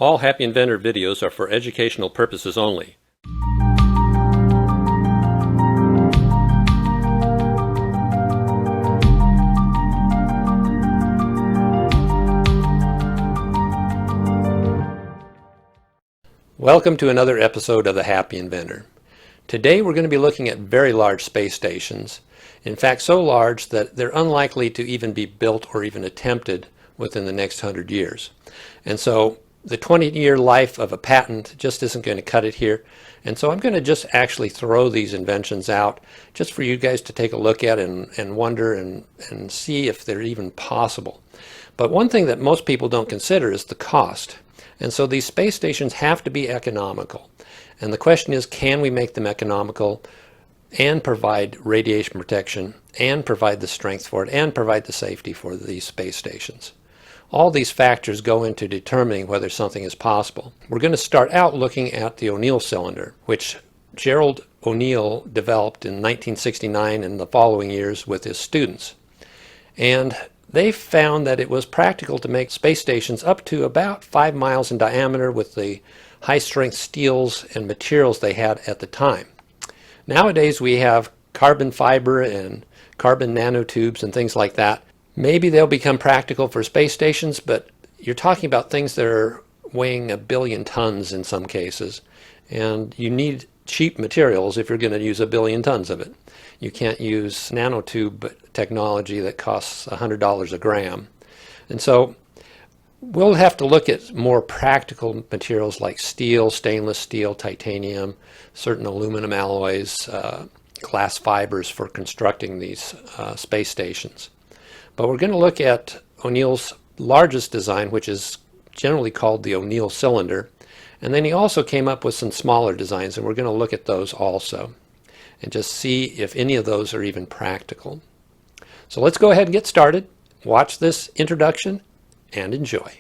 All Happy Inventor videos are for educational purposes only. Welcome to another episode of the Happy Inventor. Today we're going to be looking at very large space stations. In fact, so large that they're unlikely to even be built or even attempted within the next 100 years. And so the 20-year life of a patent just isn't going to cut it here. And so I'm going to just actually throw these inventions out just for you guys to take a look at and wonder and see if they're even possible. But one thing that most people don't consider is the cost. And so these space stations have to be economical. And the question is, can we make them economical and provide radiation protection and provide the strength for it and provide the safety for these space stations? All these factors go into determining whether something is possible. We're going to start out looking at the O'Neill cylinder, which Gerald O'Neill developed in 1969 and the following years with his students. And they found that it was practical to make space stations up to about 5 miles in diameter with the high-strength steels and materials they had at the time. Nowadays we have carbon fiber and carbon nanotubes and things like that. Maybe they'll become practical for space stations, but you're talking about things that are weighing 1 billion tons in some cases. And you need cheap materials if you're going to use 1 billion tons of it. You can't use nanotube technology that costs $100 a gram. And so we'll have to look at more practical materials like steel, stainless steel, titanium, certain aluminum alloys, glass fibers for constructing these space stations. But we're going to look at O'Neill's largest design, which is generally called the O'Neill cylinder. And then he also came up with some smaller designs, and we're going to look at those also and just see if any of those are even practical. So let's go ahead and get started. Watch this introduction and enjoy.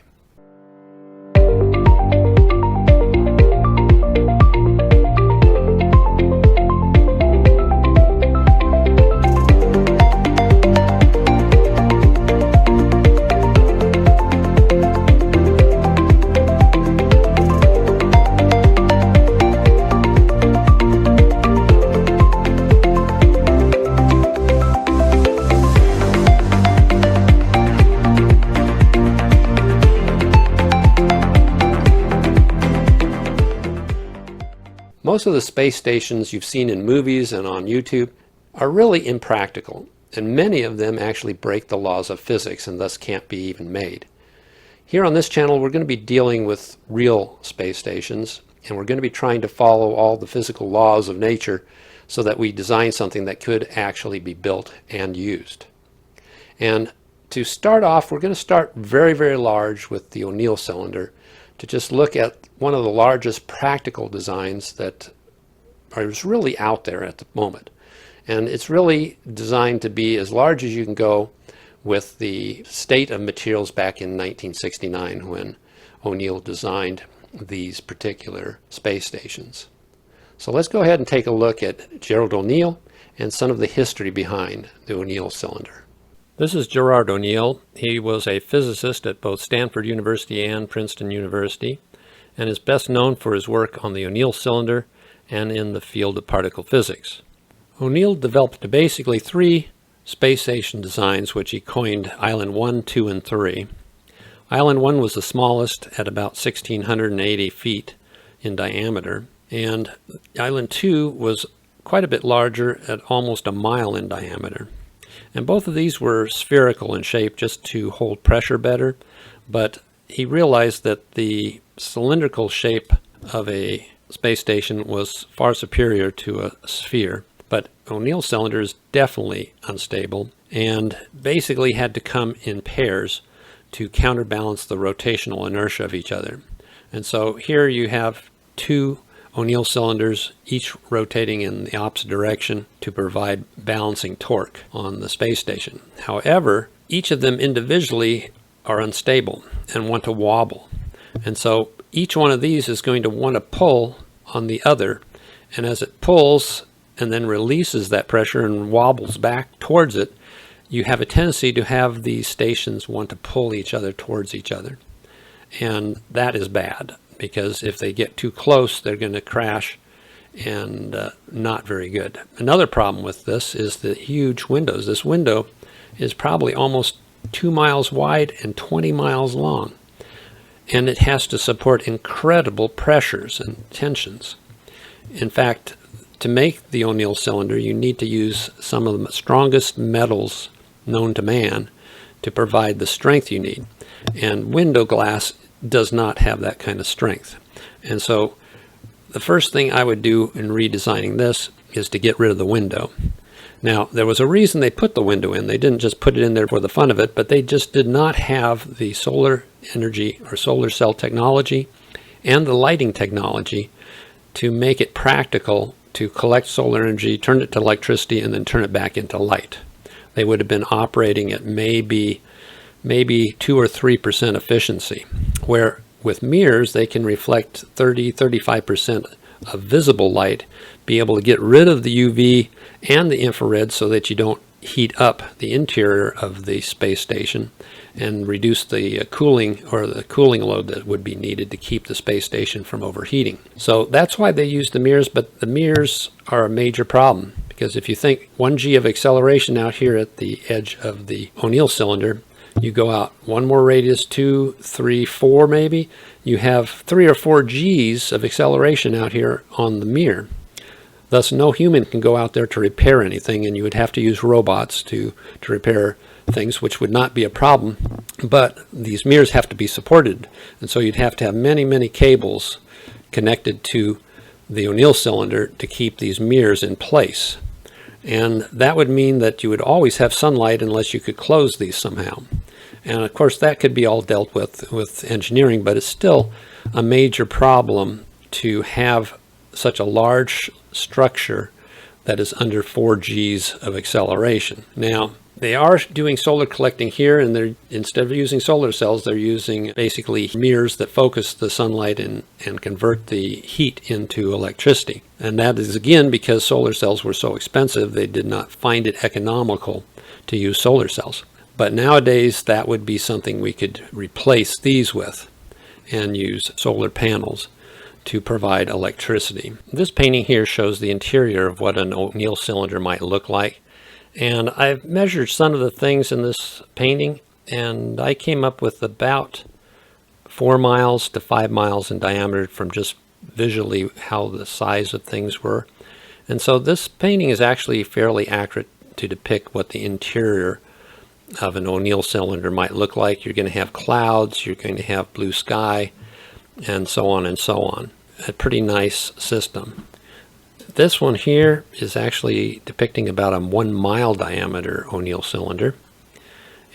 Most of the space stations you've seen in movies and on YouTube are really impractical, and many of them actually break the laws of physics and thus can't be even made. Here on this channel we're going to be dealing with real space stations, and we're going to be trying to follow all the physical laws of nature so that we design something that could actually be built and used. And to start off, we're going to start very, very large with the O'Neill cylinder to just look at one of the largest practical designs that is really out there at the moment. And it's really designed to be as large as you can go with the state of materials back in 1969 when O'Neill designed these particular space stations. So let's go ahead and take a look at Gerald O'Neill and some of the history behind the O'Neill cylinder. This is Gerard O'Neill. He was a physicist at both Stanford University and Princeton University, and is best known for his work on the O'Neill cylinder and in the field of particle physics. O'Neill developed basically 3 space station designs, which he coined Island 1, 2, and 3. Island 1 was the smallest at about 1,680 feet in diameter, and Island 2 was quite a bit larger at almost 1 mile in diameter. And both of these were spherical in shape just to hold pressure better, but he realized that the cylindrical shape of a space station was far superior to a sphere. But O'Neill's cylinder is definitely unstable and basically had to come in pairs to counterbalance the rotational inertia of each other. And so here you have 2 O'Neill cylinders, each rotating in the opposite direction to provide balancing torque on the space station. However, each of them individually are unstable and want to wobble. And so each one of these is going to want to pull on the other. And as it pulls and then releases that pressure and wobbles back towards it, you have a tendency to have these stations want to pull each other towards each other. and that is bad, because if they get too close, they're going to crash, and not very good. Another problem with this is the huge windows. This window is probably almost 2 miles wide and 20 miles long, and it has to support incredible pressures and tensions. In fact, to make the O'Neill cylinder, you need to use some of the strongest metals known to man to provide the strength you need, and window glass does not have that kind of strength. And so the first thing I would do in redesigning this is to get rid of the window. Now, there was a reason they put the window in. They didn't just put it in there for the fun of it, but they just did not have the solar energy or solar cell technology and the lighting technology to make it practical to collect solar energy, turn it to electricity, and then turn it back into light. They would have been operating at maybe 2 or 3% efficiency, where with mirrors they can reflect 30-35% of visible light, be able to get rid of the UV and the infrared so that you don't heat up the interior of the space station, and reduce the cooling load that would be needed to keep the space station from overheating. So that's why they use the mirrors, but the mirrors are a major problem, because if you think 1 G of acceleration out here at the edge of the O'Neill cylinder, you go out one more radius, 2, 3, 4 maybe, you have 3 or 4 G's of acceleration out here on the mirror. Thus, no human can go out there to repair anything, and you would have to use robots to repair things, which would not be a problem. But these mirrors have to be supported, and so you'd have to have many, many cables connected to the O'Neill cylinder to keep these mirrors in place. And that would mean that you would always have sunlight unless you could close these somehow. And of course, that could be all dealt with engineering, but it's still a major problem to have such a large structure that is under 4 G's of acceleration. Now, they are doing solar collecting here, and they're, instead of using solar cells, they're using basically mirrors that focus the sunlight and convert the heat into electricity. And that is again because solar cells were so expensive, they did not find it economical to use solar cells. But nowadays that would be something we could replace these with and use solar panels to provide electricity. This painting here shows the interior of what an O'Neill cylinder might look like. And I've measured some of the things in this painting, and I came up with about 4 miles to 5 miles in diameter from just visually how the size of things were. And so this painting is actually fairly accurate to depict what the interior of an O'Neill cylinder might look like. You're going to have clouds, you're going to have blue sky, and so on and so on. A pretty nice system. This one here is actually depicting about a 1 mile diameter O'Neill cylinder.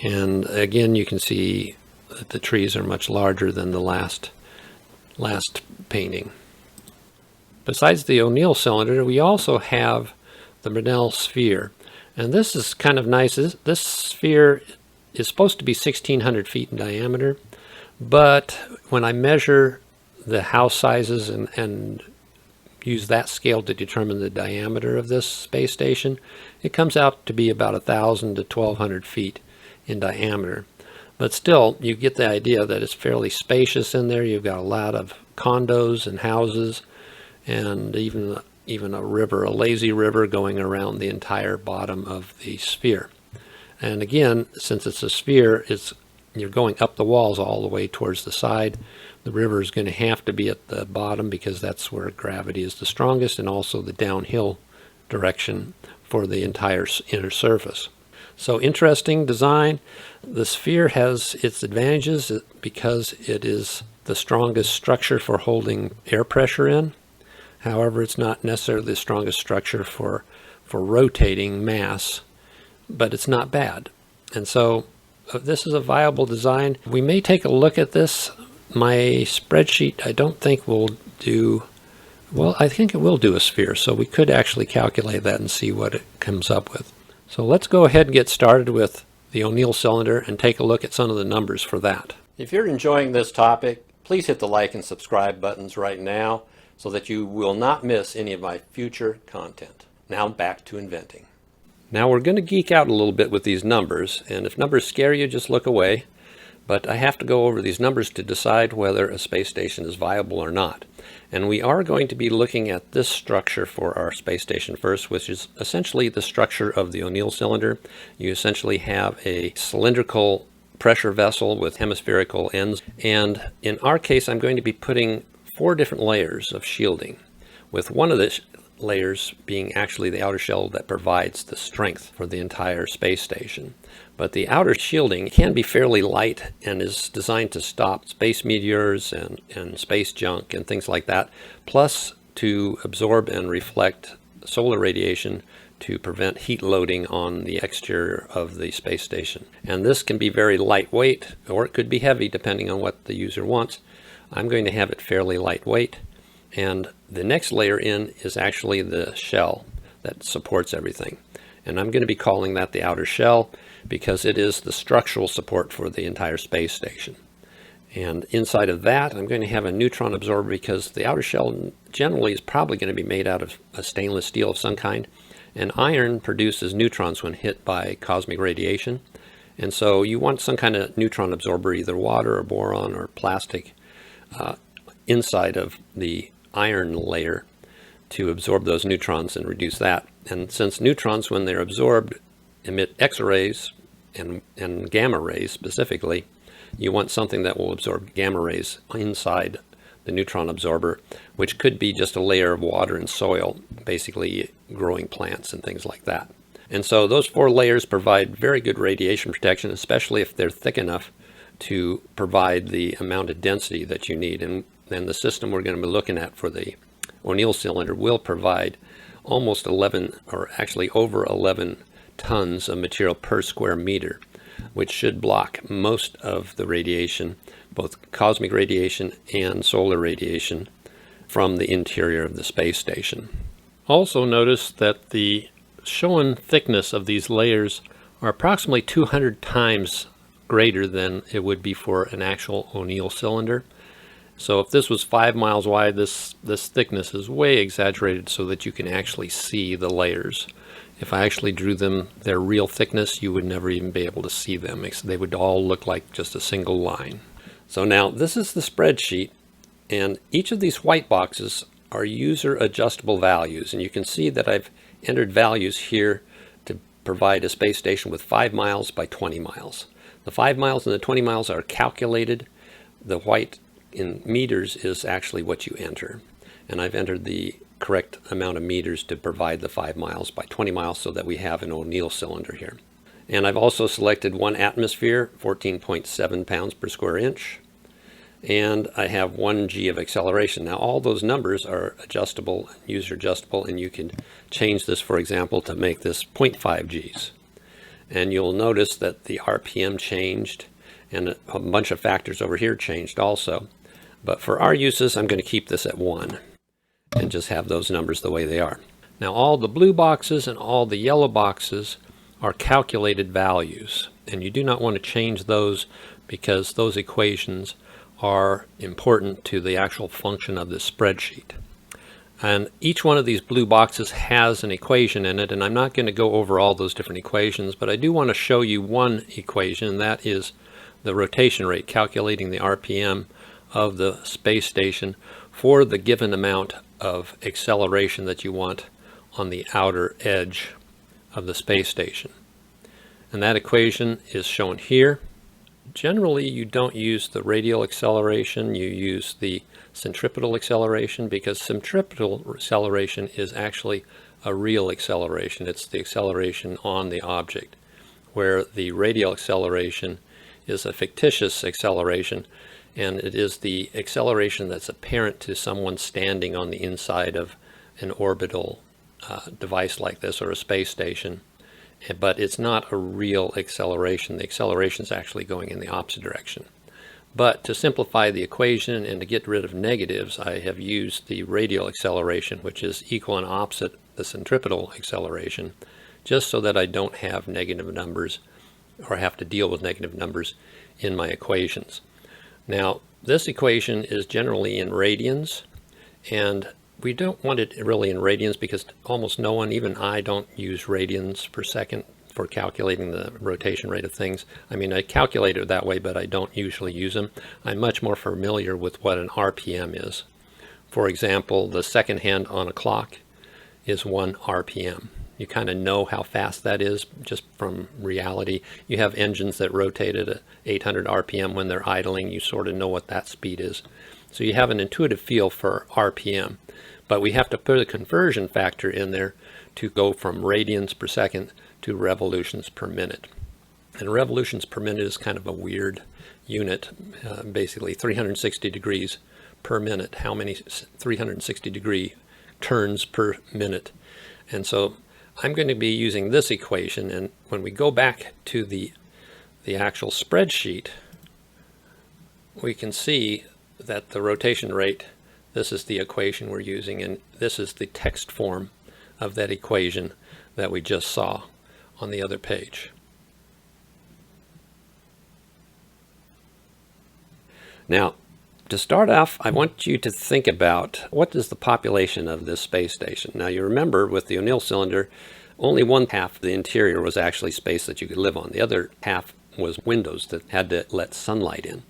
And again, you can see that the trees are much larger than the last painting. Besides the O'Neill cylinder, we also have the Brunel sphere. And this is kind of nice. This sphere is supposed to be 1,600 feet in diameter, but when I measure the house sizes and use that scale to determine the diameter of this space station, it comes out to be about 1,000 to 1,200 feet in diameter. But still, you get the idea that it's fairly spacious in there. You've got a lot of condos and houses, and even a river, a lazy river going around the entire bottom of the sphere. And again, since it's a sphere, you're going up the walls all the way towards the side. The river is going to have to be at the bottom because that's where gravity is the strongest, and also the downhill direction for the entire inner surface. So interesting design. The sphere has its advantages because it is the strongest structure for holding air pressure in. However, it's not necessarily the strongest structure for rotating mass, but it's not bad. And so this is a viable design. We may take a look at this. My spreadsheet, I don't think will do, well, I think it will do a sphere, so we could actually calculate that and see what it comes up with. So let's go ahead and get started with the O'Neill cylinder and take a look at some of the numbers for that. If you're enjoying this topic, please hit the like and subscribe buttons right now so that you will not miss any of my future content. Now back to inventing. Now we're going to geek out a little bit with these numbers, and if numbers scare you, just look away. But I have to go over these numbers to decide whether a space station is viable or not. And we are going to be looking at this structure for our space station first, which is essentially the structure of the O'Neill cylinder. You essentially have a cylindrical pressure vessel with hemispherical ends. And in our case, I'm going to be putting 4 different layers of shielding, with one of the layers being actually the outer shell that provides the strength for the entire space station. But the outer shielding can be fairly light and is designed to stop space meteors and space junk and things like that, plus to absorb and reflect solar radiation to prevent heat loading on the exterior of the space station. And this can be very lightweight, or it could be heavy depending on what the user wants. I'm going to have it fairly lightweight. And the next layer in is actually the shell that supports everything. And I'm going to be calling that the outer shell because it is the structural support for the entire space station. And inside of that, I'm going to have a neutron absorber because the outer shell generally is probably going to be made out of a stainless steel of some kind. And iron produces neutrons when hit by cosmic radiation. And so you want some kind of neutron absorber, either water or boron or plastic, inside of the iron layer to absorb those neutrons and reduce that. And since neutrons, when they're absorbed, emit X-rays and gamma rays specifically, you want something that will absorb gamma rays inside the neutron absorber, which could be just a layer of water and soil, basically growing plants and things like that. And so those 4 layers provide very good radiation protection, especially if they're thick enough to provide the amount of density that you need. And then the system we're going to be looking at for the O'Neill cylinder will provide almost 11, or actually over 11 tons of material per square meter, which should block most of the radiation, both cosmic radiation and solar radiation, from the interior of the space station. Also notice that the shown thickness of these layers are approximately 200 times greater than it would be for an actual O'Neill cylinder. So if this was 5 miles wide, this thickness is way exaggerated so that you can actually see the layers. If I actually drew them their real thickness, you would never even be able to see them. They would all look like just a single line. So now this is the spreadsheet, and each of these white boxes are user adjustable values. And you can see that I've entered values here to provide a space station with 5 miles by 20 miles. The 5 miles and the 20 miles are calculated. The white in meters is actually what you enter. And I've entered the correct amount of meters to provide the 5 miles by 20 miles so that we have an O'Neill cylinder here. And I've also selected 1 atmosphere, 14.7 pounds per square inch. And I have 1 g of acceleration. Now all those numbers are adjustable, user adjustable, and you can change this, for example, to make this 0.5 Gs. And you'll notice that the RPM changed and a bunch of factors over here changed also. But for our uses, I'm going to keep this at 1 and just have those numbers the way they are. Now all the blue boxes and all the yellow boxes are calculated values, and you do not want to change those because those equations are important to the actual function of this spreadsheet. And each one of these blue boxes has an equation in it, and I'm not going to go over all those different equations, but I do want to show you one equation, and that is the rotation rate, calculating the RPM of the space station for the given amount of acceleration that you want on the outer edge of the space station. And that equation is shown here. Generally, you don't use the radial acceleration, you use the centripetal acceleration, because centripetal acceleration is actually a real acceleration. It's the acceleration on the object, where the radial acceleration is a fictitious acceleration, and it is the acceleration that's apparent to someone standing on the inside of an orbital device like this, or a space station. But it's not a real acceleration. The acceleration is actually going in the opposite direction. But to simplify the equation and to get rid of negatives, I have used the radial acceleration, which is equal and opposite the centripetal acceleration, just so that I don't have negative numbers or have to deal with negative numbers in my equations. Now, this equation is generally in radians, and we don't want it really in radians because almost no one, even I, don't use radians per second for calculating the rotation rate of things. I mean, I calculate it that way, but I don't usually use them. I'm much more familiar with what an RPM is. For example, the second hand on a clock is 1 RPM. You kind of know how fast that is just from reality. You have engines that rotate at 800 RPM when they're idling. You sort of know what that speed is. So you have an intuitive feel for RPM. But we have to put a conversion factor in there to go from radians per second to revolutions per minute. And revolutions per minute is kind of a weird unit, basically 360 degrees per minute. How many 360 degree turns per minute? And so I'm going to be using this equation, and when we go back to the actual spreadsheet, we can see that the rotation rate, this is the equation we're using, and this is the text form of that equation that we just saw on the other page. Now, to start off, I want you to think about what is the population of this space station. Now, you remember with the O'Neill cylinder, only one half of the interior was actually space that you could live on. The other half was windows that had to let sunlight in.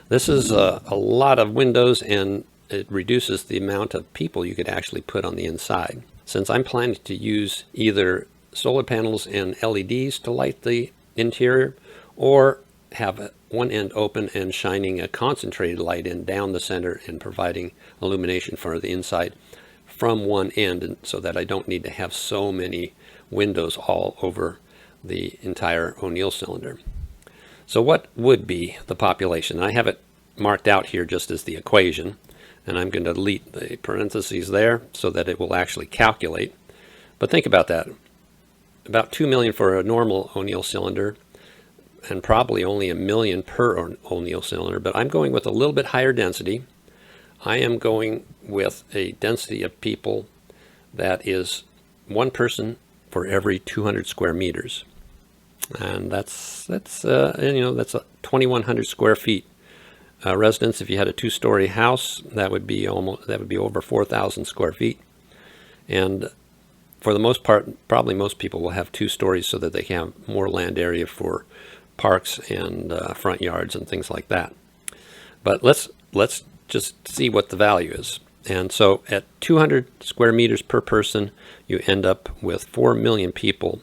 This is a lot of windows, and it reduces the amount of people you could actually put on the inside. Since I'm planning to use either solar panels and LEDs to light the interior, or have one end open and shining a concentrated light in down the center and providing illumination for the inside from one end, and so that I don't need to have so many windows all over the entire O'Neill cylinder. So what would be the population? I have it marked out here just as the equation, and I'm going to delete the parentheses there so that it will actually calculate. But think about that. About 2 million for a normal O'Neill cylinder, and probably only 1 million per O'Neill cylinder, but I'm going with a little bit higher density. I am going with a density of people that is 1 person for every 200 square meters, and that's 2,100 square feet. Residence, if you had a 2-story house, that would be over 4,000 square feet, and for the most part, probably most people will have 2 stories so that they can have more land area for parks and front yards and things like that. But let's just see what the value is. And so at 200 square meters per person, you end up with 4 million people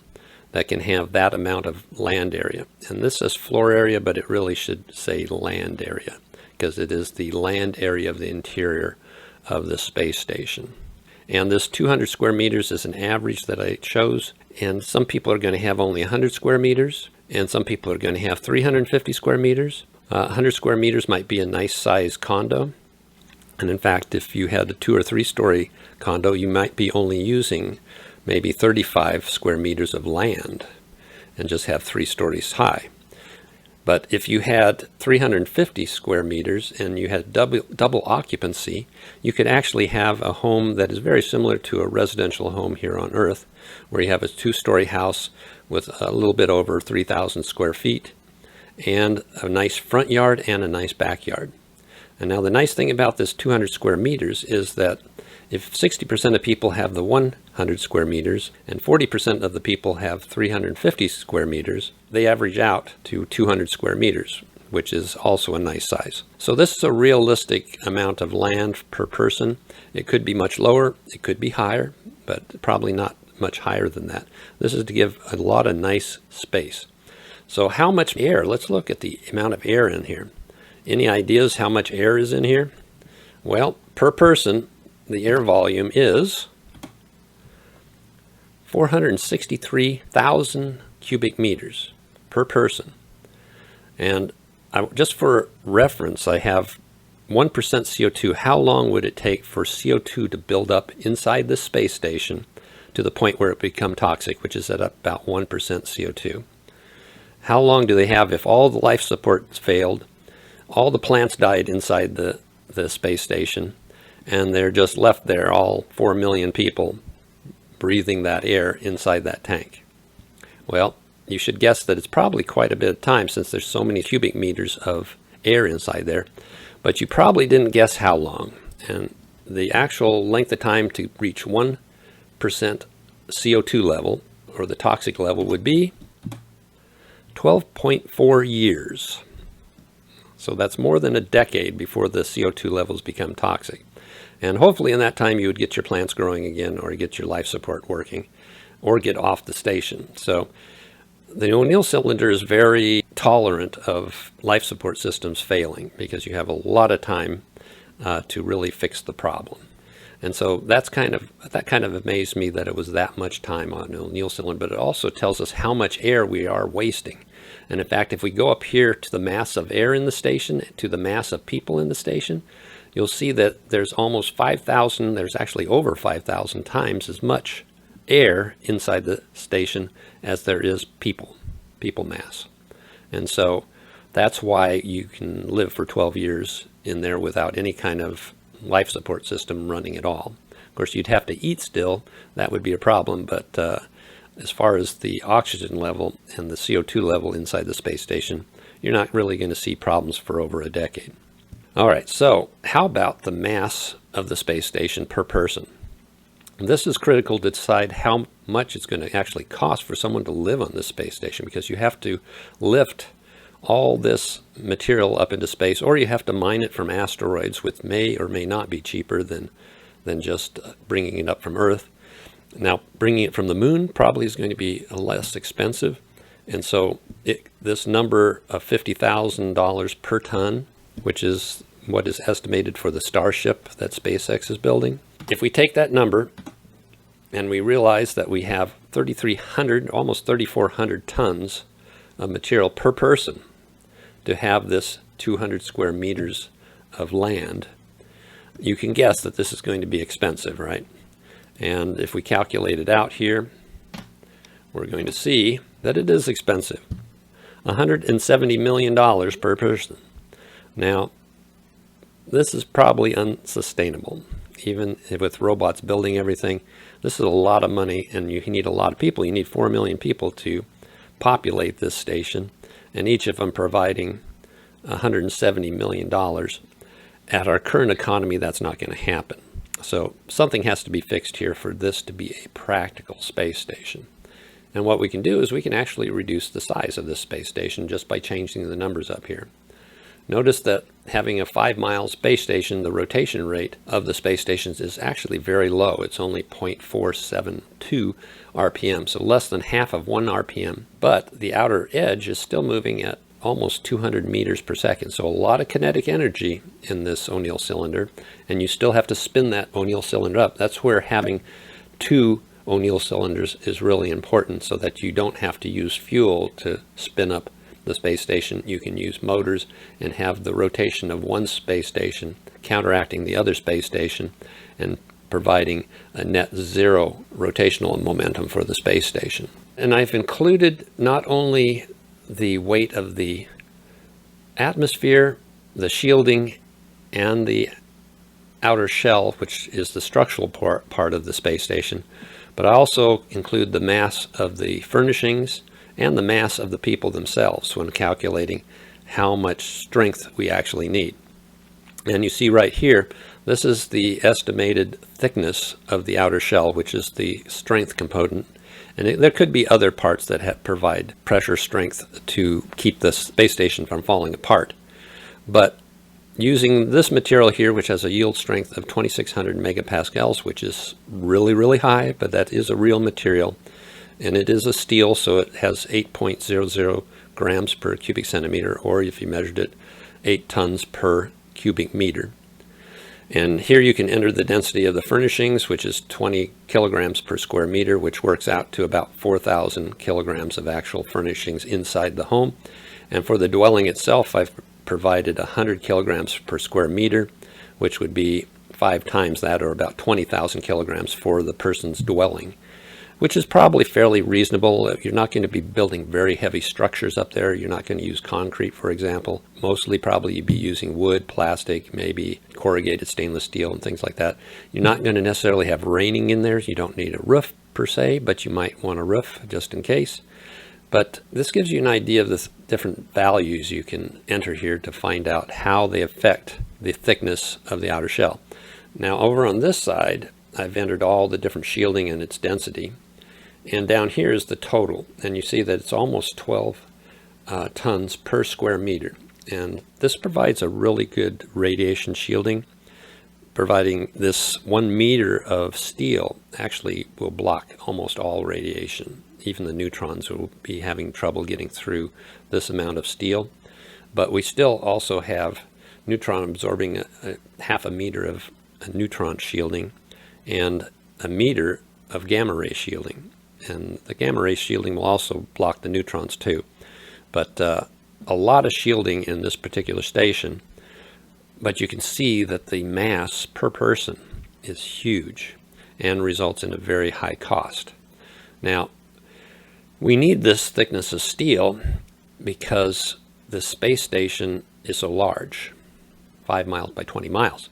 that can have that amount of land area. And this says floor area, but it really should say land area, because it is the land area of the interior of the space station. And this 200 square meters is an average that I chose. And some people are going to have only 100 square meters, and some people are going to have 350 square meters. 100 square meters might be a nice size condo. And in fact, if you had a 2 or 3 story condo, you might be only using maybe 35 square meters of land and just have 3 stories high. But if you had 350 square meters and you had double occupancy, you could actually have a home that is very similar to a residential home here on Earth, where you have a 2-story house with a little bit over 3,000 square feet and a nice front yard and a nice backyard. And now the nice thing about this 200 square meters is that if 60% of people have the 100 square meters and 40% of the people have 350 square meters, they average out to 200 square meters, which is also a nice size. So this is a realistic amount of land per person. It could be much lower, it could be higher, but probably not much higher than that. This is to give a lot of nice space. So how much air? Let's look at the amount of air in here. Any ideas how much air is in here? Well, per person, the air volume is 463,000 cubic meters per person. And just for reference, I have 1% CO2. How long would it take for CO2 to build up inside the space station to the point where it become toxic, which is at about 1% CO2? How long do they have if all the life support failed, all the plants died inside the space station, and they're just left there, all 4 million people breathing that air inside that tank? Well, you should guess that it's probably quite a bit of time, since there's so many cubic meters of air inside there, but you probably didn't guess how long. And the actual length of time to reach 1% CO2 level, or the toxic level, would be 12.4 years. So that's more than a decade before the CO2 levels become toxic. And hopefully in that time you would get your plants growing again, or get your life support working, or get off the station. So the O'Neill cylinder is very tolerant of life support systems failing, because you have a lot of time to really fix the problem. And so that kind of amazed me, that it was that much time on an O'Neill cylinder. But it also tells us how much air we are wasting. And in fact, if we go up here to the mass of air in the station, to the mass of people in the station, you'll see that there's almost 5,000, there's actually over 5,000 times as much air inside the station as there is people mass. And so that's why you can live for 12 years in there without any kind of life support system running at all. Of course, you'd have to eat still. That would be a problem. But as far as the oxygen level and the CO2 level inside the space station, you're not really going to see problems for over a decade. All right, so how about the mass of the space station per person? This is critical to decide how much it's going to actually cost for someone to live on this space station, because you have to lift all this material up into space, or you have to mine it from asteroids, which may or may not be cheaper than just bringing it up from Earth. Now, bringing it from the moon probably is going to be less expensive. And so this number of $50,000 per ton, which is what is estimated for the Starship that SpaceX is building. If we take that number and we realize that we have 3,300, almost 3,400 tons of material per person to have this 200 square meters of land, you can guess that this is going to be expensive, right? And if we calculate it out here, we're going to see that it is expensive. $170 million per person. Now, this is probably unsustainable. Even with robots building everything, this is a lot of money, and you need a lot of people. You need 4 million people to populate this station, and each of them providing $170 million. At our current economy, that's not going to happen. So something has to be fixed here for this to be a practical space station. And what we can do is we can actually reduce the size of this space station just by changing the numbers up here. Notice that having a 5-mile space station, the rotation rate of the space stations is actually very low. It's only 0.472 RPM, so less than half of 1 RPM. But the outer edge is still moving at almost 200 meters per second. So a lot of kinetic energy in this O'Neill cylinder, and you still have to spin that O'Neill cylinder up. That's where having 2 O'Neill cylinders is really important, so that you don't have to use fuel to spin up the space station. You can use motors and have the rotation of one space station counteracting the other space station and providing a net zero rotational momentum for the space station. And I've included not only the weight of the atmosphere, the shielding, and the outer shell, which is the structural part of the space station, but I also include the mass of the furnishings and the mass of the people themselves when calculating how much strength we actually need. And you see right here, this is the estimated thickness of the outer shell, which is the strength component. And there could be other parts that provide pressure strength to keep the space station from falling apart. But using this material here, which has a yield strength of 2,600 megapascals, which is really, really high, but that is a real material. And it is a steel, so it has 8.00 grams per cubic centimeter, or if you measured it, 8 tons per cubic meter. And here you can enter the density of the furnishings, which is 20 kilograms per square meter, which works out to about 4,000 kilograms of actual furnishings inside the home. And for the dwelling itself, I've provided 100 kilograms per square meter, which would be 5 times that, or about 20,000 kilograms for the person's dwelling, which is probably fairly reasonable. You're not going to be building very heavy structures up there. You're not going to use concrete, for example. Mostly probably you'd be using wood, plastic, maybe corrugated stainless steel and things like that. You're not going to necessarily have raining in there. You don't need a roof per se, but you might want a roof just in case. But this gives you an idea of the different values you can enter here to find out how they affect the thickness of the outer shell. Now over on this side, I've entered all the different shielding and its density. And down here is the total, and you see that it's almost 12 tons per square meter. And this provides a really good radiation shielding, providing this 1 meter of steel actually will block almost all radiation. Even the neutrons will be having trouble getting through this amount of steel. But we still also have neutron absorbing half a meter of neutron shielding and a meter of gamma ray shielding. And the gamma ray shielding will also block the neutrons too. But a lot of shielding in this particular station. But you can see that the mass per person is huge and results in a very high cost. Now, we need this thickness of steel because the space station is so large, 5 miles by 20 miles.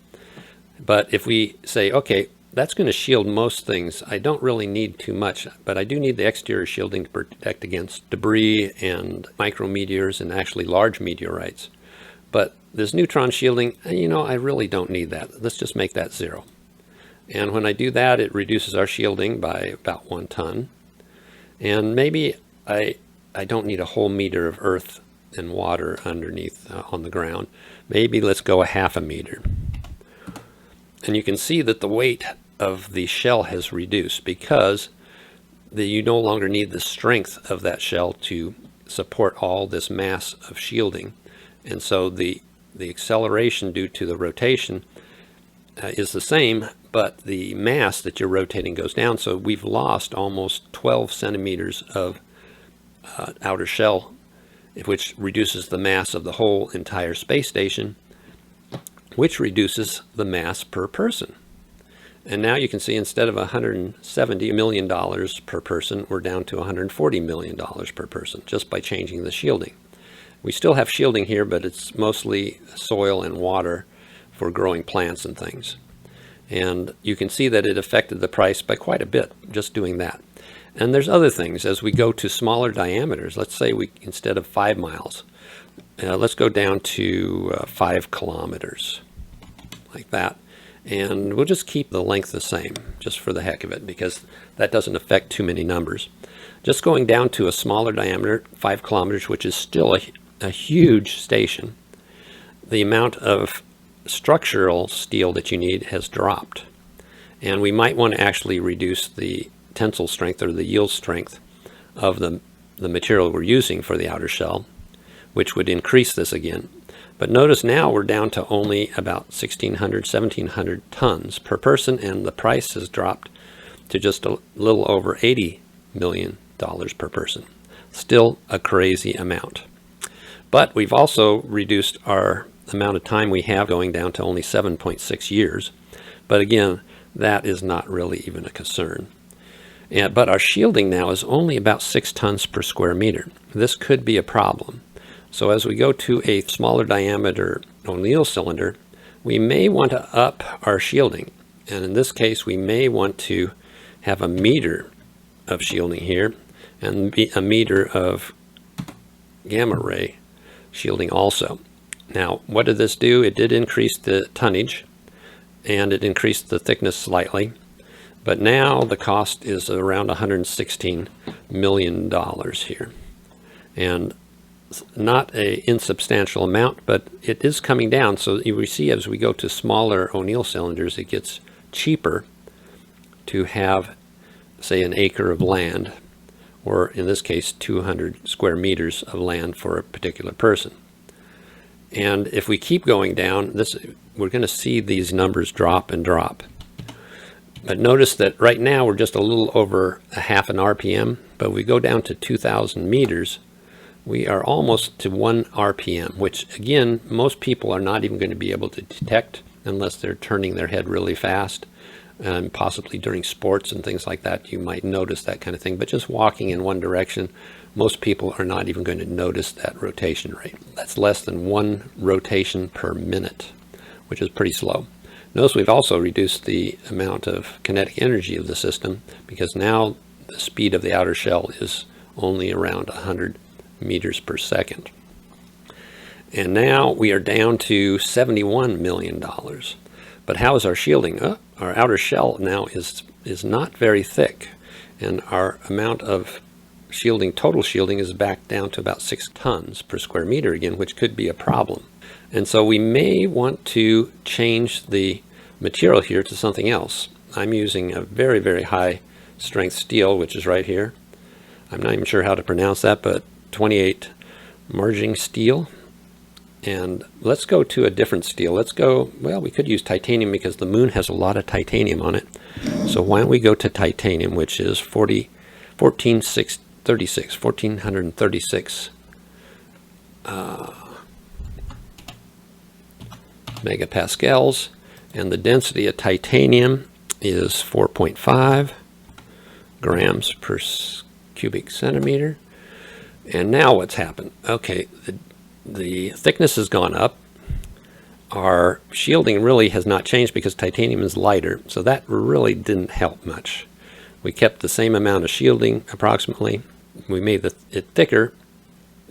But if we say, okay, that's going to shield most things, I don't really need too much, but I do need the exterior shielding to protect against debris and micrometeors and actually large meteorites. But this neutron shielding, I really don't need that. Let's just make that 0. And when I do that, it reduces our shielding by about 1 ton. And maybe I don't need a whole meter of earth and water underneath on the ground. Maybe let's go a half a meter. And you can see that the weight of the shell has reduced because you no longer need the strength of that shell to support all this mass of shielding. And so the acceleration due to the rotation is the same, but the mass that you're rotating goes down. So we've lost almost 12 centimeters of outer shell, which reduces the mass of the whole entire space station, which reduces the mass per person. And now you can see instead of $170 million per person, we're down to $140 million per person just by changing the shielding. We still have shielding here, but it's mostly soil and water for growing plants and things. And you can see that it affected the price by quite a bit just doing that. And there's other things as we go to smaller diameters. Let's say instead of 5 miles, let's go down to 5 kilometers, like that. And we'll just keep the length the same, just for the heck of it, because that doesn't affect too many numbers. Just going down to a smaller diameter, 5 kilometers, which is still a huge station, the amount of structural steel that you need has dropped. And we might want to actually reduce the tensile strength or the yield strength of the material we're using for the outer shell, which would increase this again. But notice now we're down to only about 1,600, 1,700 tons per person, and the price has dropped to just a little over $80 million per person. Still a crazy amount. But we've also reduced our amount of time we have, going down to only 7.6 years. But again, that is not really even a concern. But our shielding now is only about 6 tons per square meter. This could be a problem. So as we go to a smaller diameter O'Neill cylinder, we may want to up our shielding. And in this case, we may want to have a meter of shielding here and a meter of gamma ray shielding also. Now, what did this do? It did increase the tonnage and it increased the thickness slightly. But now the cost is around $116 million here. And not an insubstantial amount, but it is coming down. So we see as we go to smaller O'Neill cylinders, it gets cheaper to have, say, an acre of land, or in this case, 200 square meters of land for a particular person. And if we keep going down, we're going to see these numbers drop and drop. But notice that right now we're just a little over a half an RPM, but we go down to 2,000 meters, we are almost to 1 RPM, which again, most people are not even going to be able to detect unless they're turning their head really fast. And possibly during sports and things like that, you might notice that kind of thing. But just walking in one direction, most people are not even going to notice that rotation rate. That's less than 1 rotation per minute, which is pretty slow. Notice we've also reduced the amount of kinetic energy of the system, because now the speed of the outer shell is only around 100 meters per second. And now we are down to $71 million. But how is our shielding? Our outer shell now is not very thick, and our amount of shielding, total shielding, is back down to about 6 tons per square meter again, which could be a problem. And so we may want to change the material here to something else. I'm using a very, very high strength steel, which is right here. I'm not even sure how to pronounce that, but 28 merging steel. And let's go to a different steel. Let's go, well, we could use titanium because the moon has a lot of titanium on it. So why don't we go to titanium, which is 1436 megapascals, and the density of titanium is 4.5 grams per cubic centimeter. And now what's happened? Okay, the thickness has gone up. Our shielding really has not changed because titanium is lighter, so that really didn't help much. We kept the same amount of shielding approximately. We made it thicker.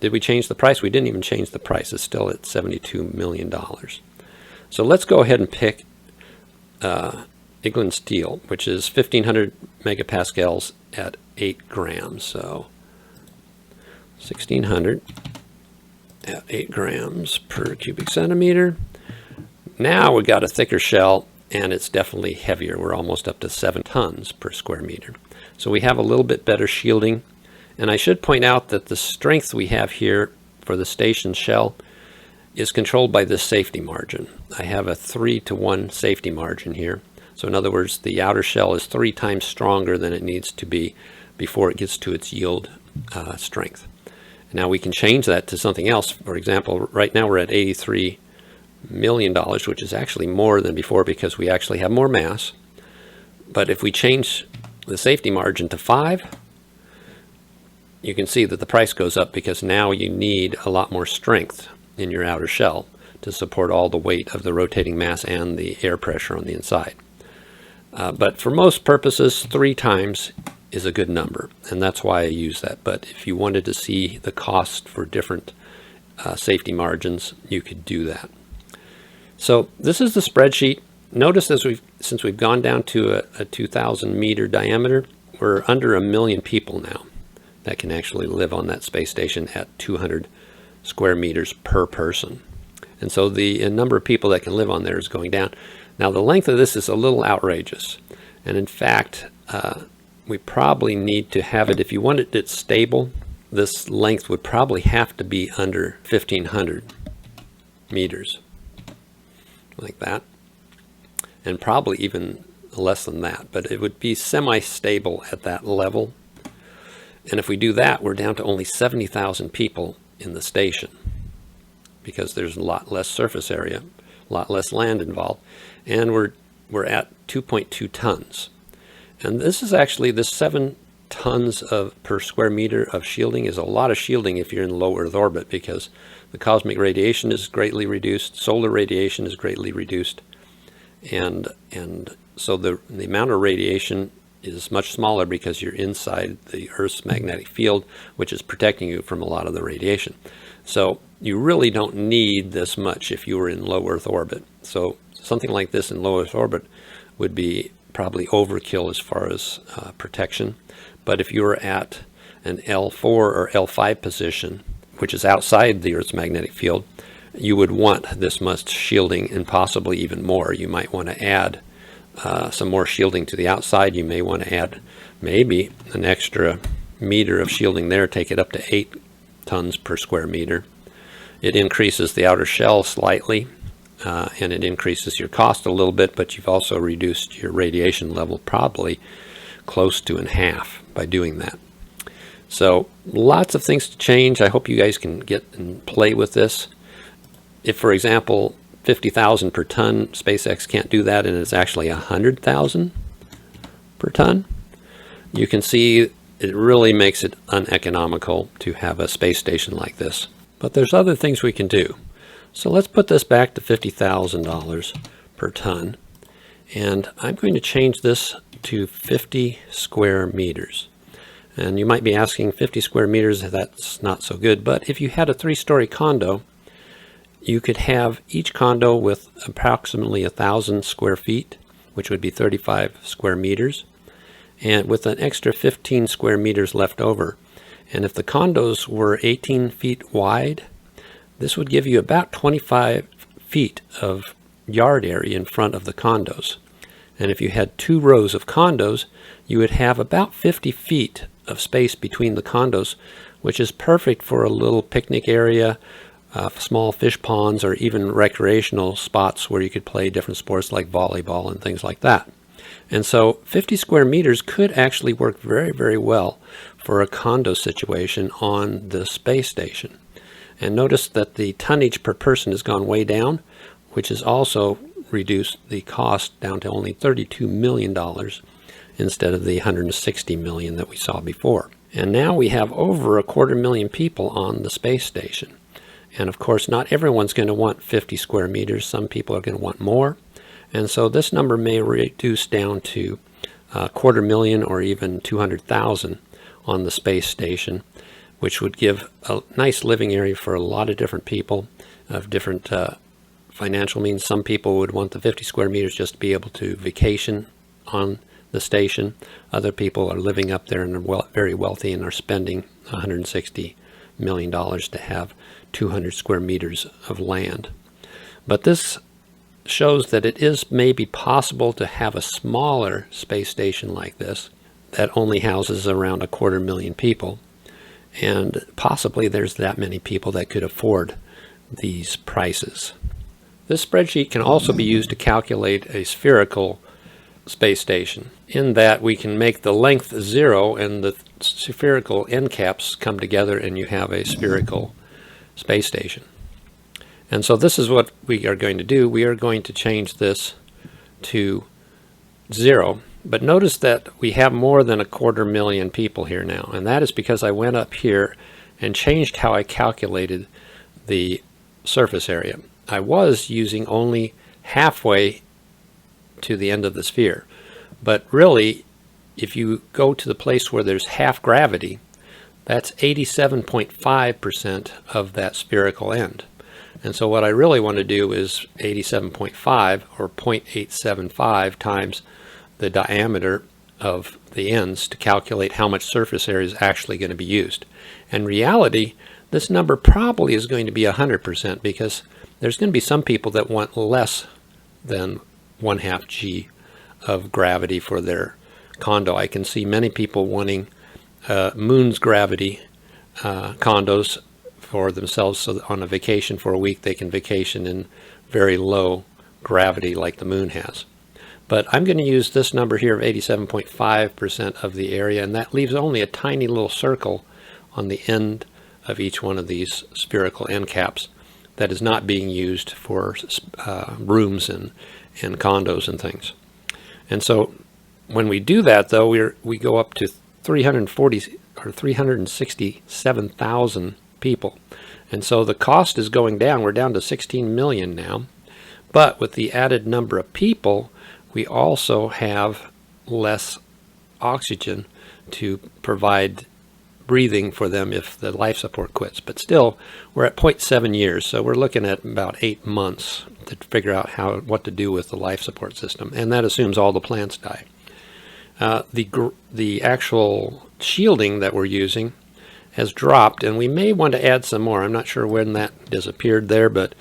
Did we change the price? We didn't even change the price. It's still at $72 million. So let's go ahead and pick England steel, which is 1500 megapascals at 8 grams. So 1600 at 8 grams per cubic centimeter. Now we've got a thicker shell, and it's definitely heavier. We're almost up to 7 tons per square meter. So we have a little bit better shielding. And I should point out that the strength we have here for the station shell is controlled by this safety margin. I have a 3-to-1 safety margin here. So in other words, the outer shell is 3 times stronger than it needs to be before it gets to its yield strength. Now we can change that to something else. For example, right now we're at $83 million, which is actually more than before because we actually have more mass. But if we change the safety margin to 5, you can see that the price goes up because now you need a lot more strength in your outer shell to support all the weight of the rotating mass and the air pressure on the inside. But for most purposes, 3 times is a good number, and that's why I use that. But if you wanted to see the cost for different safety margins, you could do that. So this is the spreadsheet. Notice since we've gone down to a 2,000 meter diameter, we're under 1 million people now that can actually live on that space station at 200 square meters per person. And so the number of people that can live on there is going down. Now the length of this is a little outrageous. And in fact, we probably need to have it, if you wanted it stable, this length would probably have to be under 1,500 meters, like that. And probably even less than that, but it would be semi-stable at that level. And if we do that, we're down to only 70,000 people in the station because there's a lot less surface area, a lot less land involved, and we're at 2.2 tons. And this is actually, this 7 tons per square meter of shielding is a lot of shielding if you're in low Earth orbit because the cosmic radiation is greatly reduced, solar radiation is greatly reduced, and so the amount of radiation is much smaller because you're inside the Earth's magnetic field, which is protecting you from a lot of the radiation. So you really don't need this much if you were in low Earth orbit. So something like this in low Earth orbit would be probably overkill as far as protection. But if you were at an L4 or L5 position, which is outside the Earth's magnetic field, you would want this much shielding and possibly even more. You might want to add some more shielding to the outside. You may want to add maybe an extra meter of shielding there, take it up to 8 tons per square meter. It increases the outer shell slightly, and it increases your cost a little bit, but you've also reduced your radiation level probably close to in half by doing that. So lots of things to change. I hope you guys can get and play with this. If, for example, 50,000 per ton, SpaceX can't do that, and it's actually 100,000 per ton, you can see it really makes it uneconomical to have a space station like this. But there's other things we can do. So let's put this back to $50,000 per ton, and I'm going to change this to 50 square meters. And you might be asking, 50 square meters, that's not so good, but if you had a 3-story condo, you could have each condo with approximately 1,000 square feet, which would be 35 square meters, and with an extra 15 square meters left over. And if the condos were 18 feet wide, this would give you about 25 feet of yard area in front of the condos. And if you had 2 rows of condos, you would have about 50 feet of space between the condos, which is perfect for a little picnic area, small fish ponds, or even recreational spots where you could play different sports like volleyball and things like that. And so 50 square meters could actually work very, very well for a condo situation on the space station. And notice that the tonnage per person has gone way down, which has also reduced the cost down to only $32 million instead of the $160 million that we saw before. And now we have over 250,000 people on the space station. And of course, not everyone's going to want 50 square meters. Some people are going to want more. And so this number may reduce down to 250,000 or even 200,000 on the space station, which would give a nice living area for a lot of different people of different financial means. Some people would want the 50 square meters just to be able to vacation on the station. Other people are living up there and are very wealthy and are spending $160 million to have 200 square meters of land. But this shows that it is maybe possible to have a smaller space station like this that only houses around 250,000 people. And possibly there's that many people that could afford these prices. This spreadsheet can also be used to calculate a spherical space station, in that we can make the length 0 and the spherical end caps come together and you have a spherical space station. And so this is what we are going to do. We are going to change this to 0. But notice that we have more than 250,000 people here now. And that is because I went up here and changed how I calculated the surface area. I was using only halfway to the end of the sphere. But really, if you go to the place where there's half gravity, that's 87.5% of that spherical end. And so what I really want to do is 87.5 or 0.875 times the diameter of the ends to calculate how much surface area is actually going to be used. In reality, this number probably is going to be 100% because there's going to be some people that want less than 1/2 G of gravity for their condo. I can see many people wanting moon's gravity condos for themselves, so that on a vacation for a week they can vacation in very low gravity like the moon has. But I'm going to use this number here of 87.5% of the area, and that leaves only a tiny little circle on the end of each one of these spherical end caps that is not being used for rooms and condos and things. And so when we do that, though, we go up to 367,000 people. And so the cost is going down. We're down to 16 million now. But with the added number of people, we also have less oxygen to provide breathing for them if the life support quits. But still, we're at 0.7 years, so we're looking at about 8 months to figure out what to do with the life support system, and that assumes all the plants die. The actual shielding that we're using has dropped, and we may want to add some more. I'm not sure when that disappeared there, but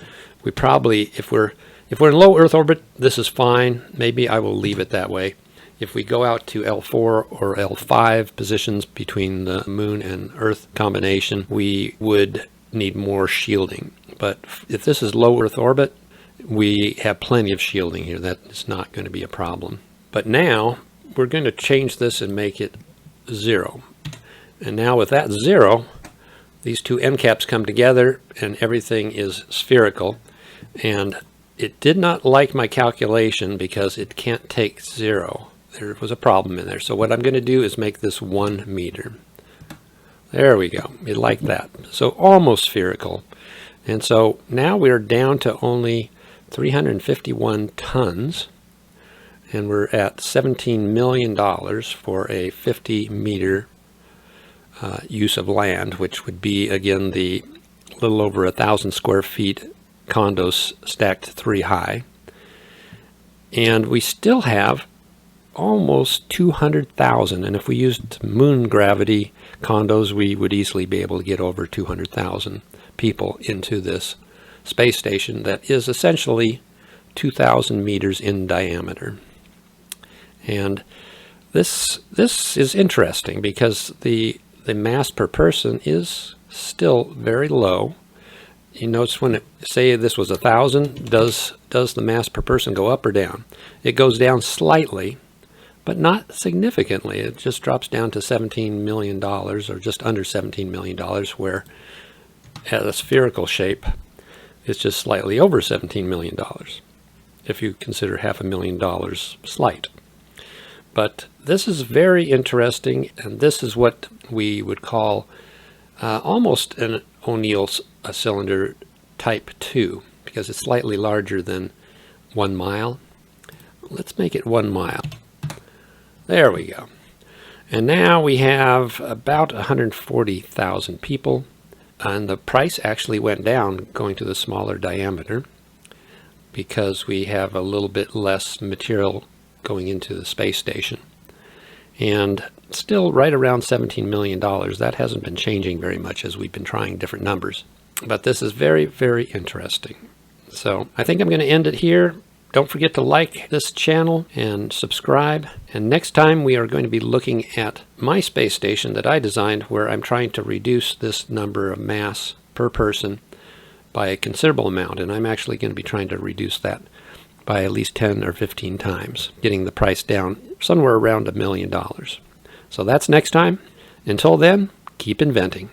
we probably, if we're in low Earth orbit, this is fine. Maybe I will leave it that way. If we go out to L4 or L5 positions between the moon and Earth combination, we would need more shielding. But if this is low Earth orbit, we have plenty of shielding here. That is not going to be a problem. But now we're going to change this and make it 0. And now with that 0, these two end caps come together and everything is spherical. And it did not like my calculation because it can't take 0. There was a problem in there. So what I'm going to do is make this 1 meter. There we go. It liked that. So almost spherical. And so now we're down to only 351 tons. And we're at $17 million for a 50 meter use of land, which would be, again, the little over 1,000 square feet condos stacked 3 high. And we still have almost 200,000. And if we used moon gravity condos, we would easily be able to get over 200,000 people into this space station that is essentially 2,000 meters in diameter. And this is interesting because the mass per person is still very low. You notice when say this was 1,000, does the mass per person go up or down? It goes down slightly, but not significantly. It just drops down to $17 million, or just under $17 million, where at a spherical shape, it's just slightly over $17 million, if you consider $500,000 slight. But this is very interesting, and this is what we would call almost an O'Neill cylinder type 2, because it's slightly larger than 1 mile. Let's make it 1 mile. There we go. And now we have about 140,000 people, and the price actually went down going to the smaller diameter because we have a little bit less material going into the space station. And still right around $17 million. That hasn't been changing very much as we've been trying different numbers. But this is very, very interesting. So I think I'm going to end it here. Don't forget to like this channel and subscribe. And next time we are going to be looking at my space station that I designed, where I'm trying to reduce this number of mass per person by a considerable amount. And I'm actually going to be trying to reduce that by at least 10 or 15 times, getting the price down somewhere around $1 million. So that's next time. Until then, keep inventing.